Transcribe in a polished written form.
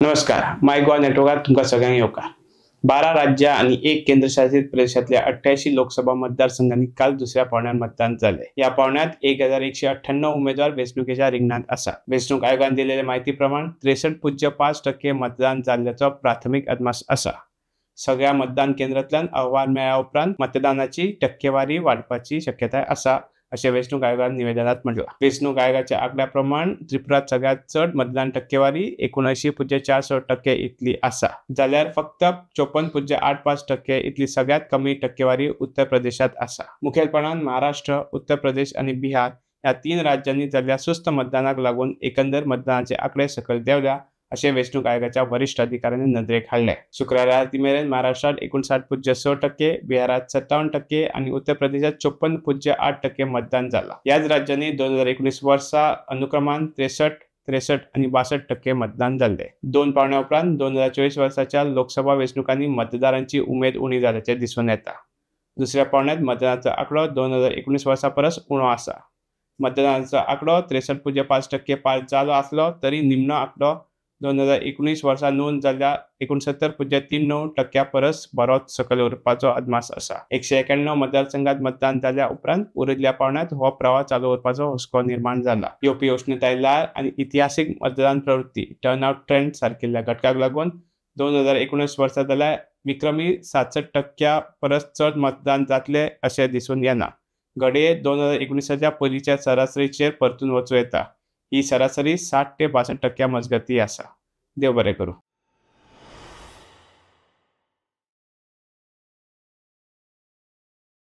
नमस्कार. माय गोवा नेटवर्कात तुमका सगळ्यांक येवकार. 12 राज्य आणि 1 केंद्रशासित प्रदेशातल्या 88 लोकसभा मतदारसंघांनी काल दुसऱ्या पावण्यात मतदान झाले. या पावण्यात 1198 उमेदवार वेंचणुकेच्या रिंगणात आसा. वेंचणूक आयोगान दिलेल्या माहितीप्रमाण 63.5% मतदान जाल्ल्याचो प्राथमिक अदमास आसा. सगळ्या मतदान केंद्रांतल्यान अहवाल मेळ्ळ्या उपरांत मतदानाची टक्केवारी वाडपाची शक्यताय आसा अशें वेंचणूक आयोगान निवेदनात म्हटला. वेंचणूक आयोगाच्या आंकड्या प्रमाण त्रिपुरात सगळ्यात चड मतदान टक्केवारी 79.46% इतली आसा. जाल्यार फक्त 54.85% इतली सगळ्यात कमी टक्केवारी उत्तर प्रदेशात आसा. मुखेलपणान महाराष्ट्र, उत्तर प्रदेश आणि बिहार ह्या 3 राज्यांनी जाल्ल्या सुस्त मतदानाक लागून एकंदर मतदानाचे आंकडे सकयल देंवल्या अशें वेंचणूक आयोगाच्या वरिष्ठ अधिकाऱ्यांनी नदरेक हाडले. शुक्रारा राती मेरेन महाराष्ट्रात 59.6%, बिहारात 57% आणि उत्तर प्रदेशात 54.8% मतदान जाला. याच राज्यांनी 2019 वर्सा अनुक्रमान 63, 63 आणि 62% मतदान जाल्ले. 2 पावंड्या उपरांत 2024 वर्साच्या लोकसभा वेंचणुकांनी मतदारांची उमेद उणी जाल्याचे दिसून येता. दुसऱ्या पावंड्यात मतदानाचो आंकडो 2019 वर्सा परस उणो आसा. मतदानाचो आंकडो 63.5% पार जालो आसलो तरी निमणो आंकडो 2019 वर्सा नोंद जाल्ल्या 69.39% परस बरोच सकयल उरपाचो अदमास आसा. 191 मतदारसंघात मतदान जाल्ल्या उपरांत उरिल्ल्या पावंड्यात हो प्रवाह चालू उरपाचो हुस्को निर्माण जाला. येवपी उश्णताय ल्हार आणि इतिहासीक मतदान प्रवृत्ती टर्नआउट ट्रेंड सारकिल्ल्या घटकांक लागून 2019 वर्सा जाल्यार विक्रमी 67% परस चड मतदान जातले अशें दिसून येना. घडये 2019च्या पयलींच्या सरासरीचेर परतून वचूं येता. ही सरासरी 60 ते 62% मजगती आसा. देव बरें करूं.